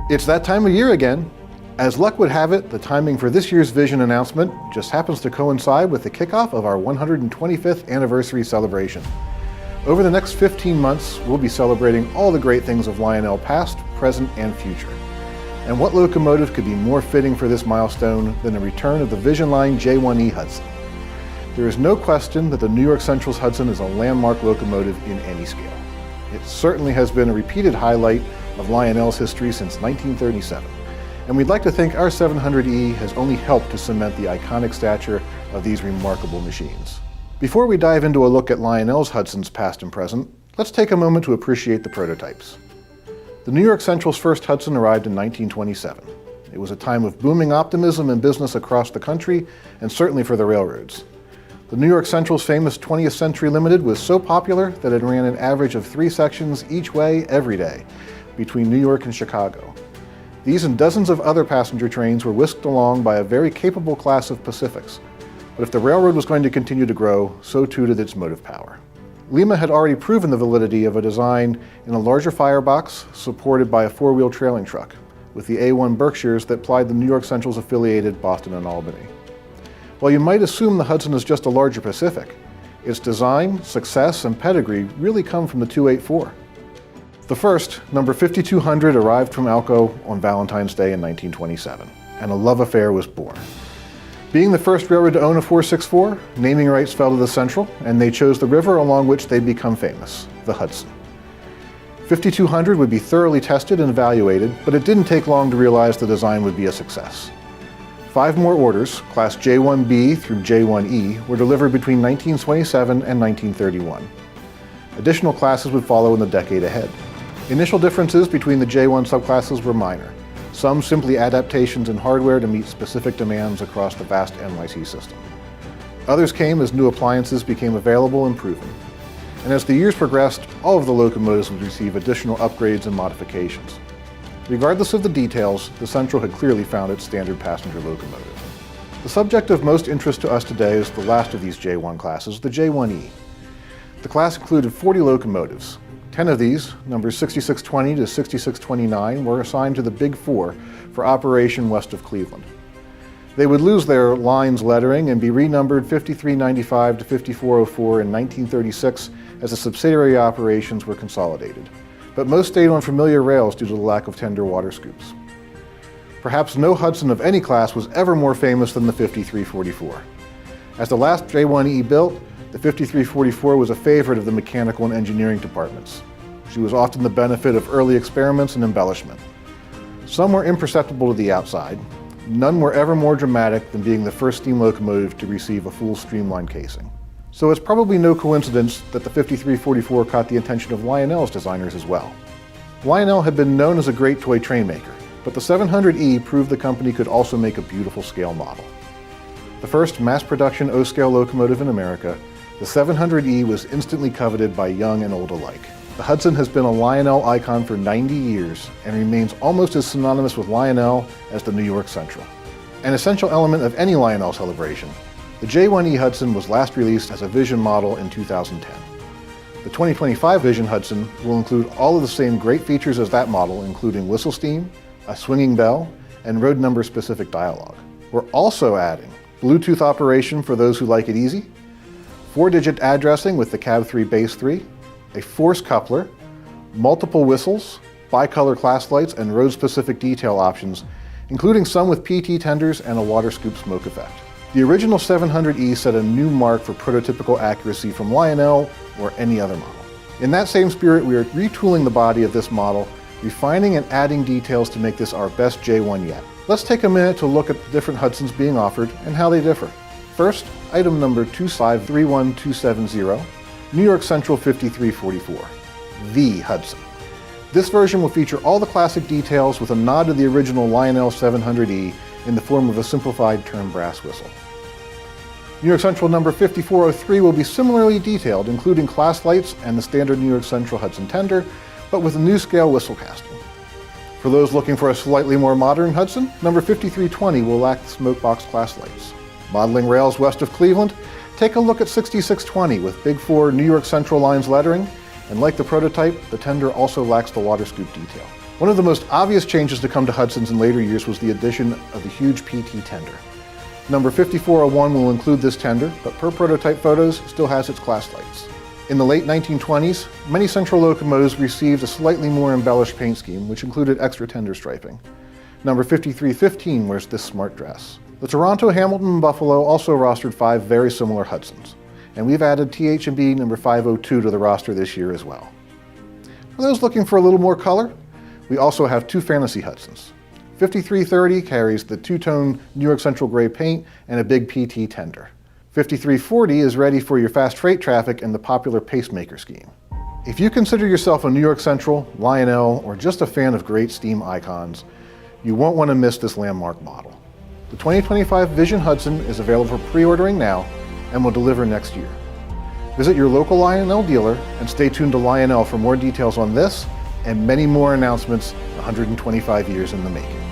It's that time of year again. As luck would have it, the timing for this year's Vision announcement just happens to coincide with the kickoff of our 125th anniversary celebration. Over the next 15 months, we'll be celebrating all the great things of Lionel past, present, and future. And what locomotive could be more fitting for this milestone than the return of the VisionLine J1E Hudson? There is no question that the New York Central's Hudson is a landmark locomotive in any scale. It certainly has been a repeated highlight of Lionel's history since 1937. And we'd like to think our 700E has only helped to cement the iconic stature of these remarkable machines. Before we dive into a look at Lionel's Hudson's past and present, let's take a moment to appreciate the prototypes. The New York Central's first Hudson arrived in 1927. It was a time of booming optimism in business across the country, and certainly for the railroads. The New York Central's famous 20th Century Limited was so popular that it ran an average of 3 sections each way every day between New York and Chicago. These and dozens of other passenger trains were whisked along by a very capable class of Pacifics. But if the railroad was going to continue to grow, so too did its motive power. Lima had already proven the validity of a design in a larger firebox supported by a 4-wheel trailing truck, with the A1 Berkshires that plied the New York Central's affiliated Boston and Albany. While you might assume the Hudson is just a larger Pacific, its design, success, and pedigree really come from the 284. The first, number 5200, arrived from Alco on Valentine's Day in 1927, and a love affair was born. Being the first railroad to own a 464, naming rights fell to the Central, and they chose the river along which they'd become famous, the Hudson. 5200 would be thoroughly tested and evaluated, but it didn't take long to realize the design would be a success. 5 more orders, class J1B through J1E, were delivered between 1927 and 1931. Additional classes would follow in the decade ahead. Initial differences between the J1 subclasses were minor, some simply adaptations in hardware to meet specific demands across the vast NYC system. Others came as new appliances became available and proven. And as the years progressed, all of the locomotives would receive additional upgrades and modifications. Regardless of the details, the Central had clearly found its standard passenger locomotive. The subject of most interest to us today is the last of these J1 classes, the J1E. The class included 40 locomotives. 10 of these, numbers 6620 to 6629, were assigned to the Big Four for operation west of Cleveland. They would lose their lines lettering and be renumbered 5395 to 5404 in 1936 as the subsidiary operations were consolidated. But most stayed on familiar rails due to the lack of tender water scoops. Perhaps no Hudson of any class was ever more famous than the 5344. As the last J1E built, the 5344 was a favorite of the mechanical and engineering departments. She was often the benefit of early experiments and embellishment. Some were imperceptible to the outside. None were ever more dramatic than being the first steam locomotive to receive a full streamlined casing. So it's probably no coincidence that the 5344 caught the attention of Lionel's designers as well. Lionel had been known as a great toy train maker, but the 700E proved the company could also make a beautiful scale model. The first mass production O-scale locomotive in America, the 700E was instantly coveted by young and old alike. The Hudson has been a Lionel icon for 90 years and remains almost as synonymous with Lionel as the New York Central. An essential element of any Lionel celebration, the J1E Hudson was last released as a Vision model in 2010. The 2025 Vision Hudson will include all of the same great features as that model, including whistle steam, a swinging bell, and road number specific dialogue. We're also adding Bluetooth operation for those who like it easy, 4-digit addressing with the Cab 3 Base 3, a force coupler, multiple whistles, bicolor class lights, and road-specific detail options, including some with PT tenders and a water scoop smoke effect. The original 700E set a new mark for prototypical accuracy from Lionel or any other model. In that same spirit, we are retooling the body of this model, refining and adding details to make this our best J1 yet. Let's take a minute to look at the different Hudsons being offered and how they differ. First, item number 2531270, New York Central 5344, the Hudson. This version will feature all the classic details with a nod to the original Lionel 700E in the form of a simplified turn brass whistle. New York Central number 5403 will be similarly detailed, including class lights and the standard New York Central Hudson tender, but with a new scale whistle casting. For those looking for a slightly more modern Hudson, number 5320 will lack the smokebox class lights. Modeling rails west of Cleveland, take a look at 6620 with Big Four New York Central lines lettering, and like the prototype, the tender also lacks the water scoop detail. One of the most obvious changes to come to Hudson's in later years was the addition of the huge PT tender. Number 5401 will include this tender, but per prototype photos still has its class lights. In the late 1920s, many Central locomotives received a slightly more embellished paint scheme, which included extra tender striping. Number 5315 wears this smart dress. The Toronto, Hamilton, and Buffalo also rostered 5 very similar Hudsons, and we've added TH&B number 502 to the roster this year as well. For those looking for a little more color, we also have 2 fantasy Hudsons. 5330 carries the 2-tone New York Central gray paint and a big PT tender. 5340 is ready for your fast freight traffic and the popular pacemaker scheme. If you consider yourself a New York Central, Lionel, or just a fan of great steam icons, you won't want to miss this landmark model. The 2025 Vision Hudson is available for pre-ordering now and will deliver next year. Visit your local Lionel dealer and stay tuned to Lionel for more details on this and many more announcements 125 years in the making.